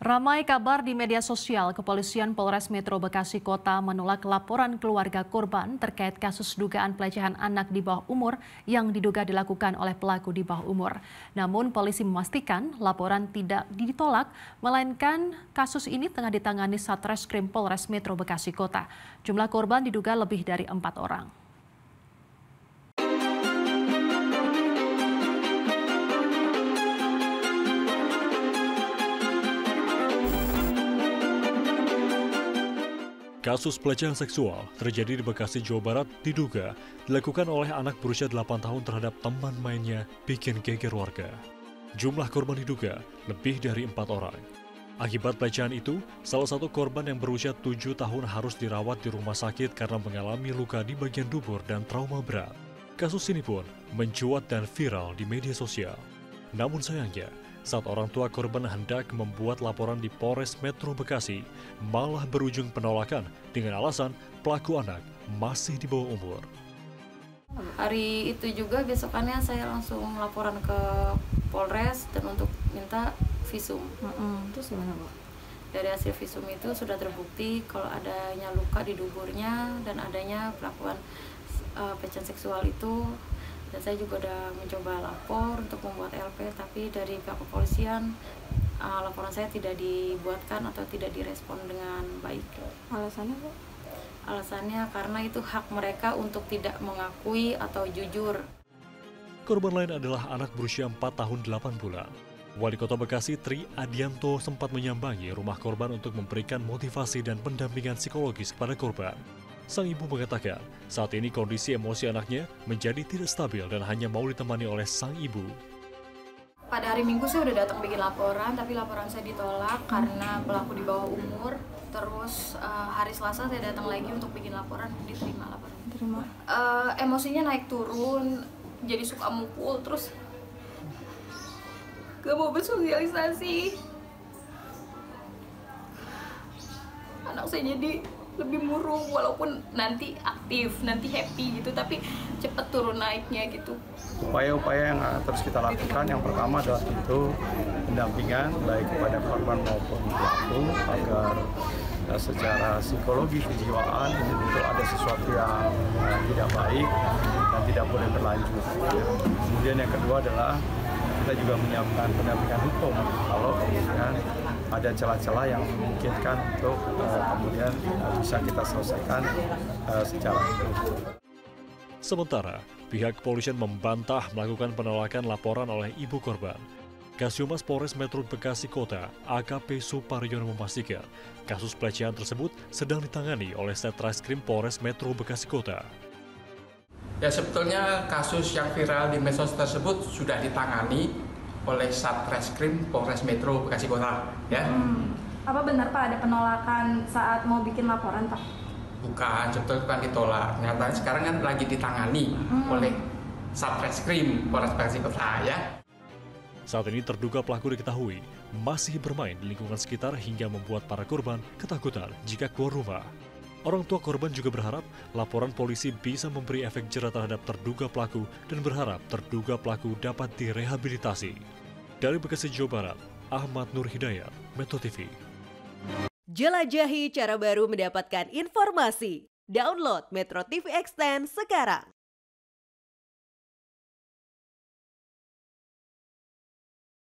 Ramai kabar di media sosial, Kepolisian Polres Metro Bekasi Kota menolak laporan keluarga korban terkait kasus dugaan pelecehan anak di bawah umur yang diduga dilakukan oleh pelaku di bawah umur. Namun polisi memastikan laporan tidak ditolak, melainkan kasus ini tengah ditangani Satreskrim Polres Metro Bekasi Kota. Jumlah korban diduga lebih dari 4 orang. Kasus pelecehan seksual terjadi di Bekasi, Jawa Barat diduga dilakukan oleh anak berusia 8 tahun terhadap teman mainnya, bikin geger warga. Jumlah korban diduga lebih dari 4 orang. Akibat pelecehan itu, salah satu korban yang berusia 7 tahun harus dirawat di rumah sakit karena mengalami luka di bagian dubur dan trauma berat. Kasus ini pun mencuat dan viral di media sosial. Namun sayangnya, saat orang tua korban hendak membuat laporan di Polres Metro Bekasi, malah berujung penolakan dengan alasan pelaku anak masih di bawah umur. Hari itu juga besokannya saya langsung laporan ke Polres dan untuk minta visum. Terus gimana, Bu? Dari hasil visum itu sudah terbukti kalau adanya luka di duburnya dan adanya pelakuan pelecehan seksual itu. Dan saya juga udah mencoba lapor untuk membuat LP, tapi dari pihak kepolisian laporan saya tidak dibuatkan atau tidak direspon dengan baik. Alasannya, Bu? Alasannya karena itu hak mereka untuk tidak mengakui atau jujur. Korban lain adalah anak berusia 4 tahun 8 bulan. Wali Kota Bekasi Tri Adianto sempat menyambangi rumah korban untuk memberikan motivasi dan pendampingan psikologis kepada korban. Sang ibu mengatakan, saat ini kondisi emosi anaknya menjadi tidak stabil dan hanya mau ditemani oleh sang ibu. Pada hari Minggu saya udah datang bikin laporan, tapi laporan saya ditolak karena pelaku di bawah umur. Terus hari Selasa saya datang lagi untuk bikin laporan, diterima laporan. Terima. Emosinya naik turun, jadi suka mukul, terus gak mau bersosialisasi. Anak saya jadi lebih murung, walaupun nanti aktif, nanti happy gitu, tapi cepet turun naiknya gitu. Upaya-upaya yang terus kita lakukan, yang pertama adalah itu pendampingan baik kepada korban maupun pelaku agar secara psikologi kejiwaan ini tentu ada sesuatu yang tidak baik dan tidak boleh berlanjut. Kemudian yang kedua adalah kita juga menyiapkan pendampingan hukum kalau kemudian ada celah-celah yang memungkinkan untuk kemudian bisa kita selesaikan secara hukum. Sementara, pihak kepolisian membantah melakukan penolakan laporan oleh ibu korban. Kasubmas Polres Metro Bekasi Kota, AKP Suparyono memastikan kasus pelecehan tersebut sedang ditangani oleh Satreskrim Polres Metro Bekasi Kota. Ya, sebetulnya kasus yang viral di medsos tersebut sudah ditangani oleh Satreskrim Polres Metro Bekasi Kota, ya. Apa benar, Pak, ada penolakan saat mau bikin laporan, Pak? Bukan, sebetulnya bukan ditolak. Ternyata sekarang kan lagi ditangani oleh Satreskrim Polres Bekasi Kota, ya. Saat ini terduga pelaku diketahui masih bermain di lingkungan sekitar hingga membuat para korban ketakutan jika keluar rumah. Orang tua korban juga berharap laporan polisi bisa memberi efek jera terhadap terduga pelaku dan berharap terduga pelaku dapat direhabilitasi. Dari Bekasi, Jawa Barat, Ahmad Nur Hidayat, Metro TV. Jelajahi cara baru mendapatkan informasi. Download Metro TV Extend sekarang.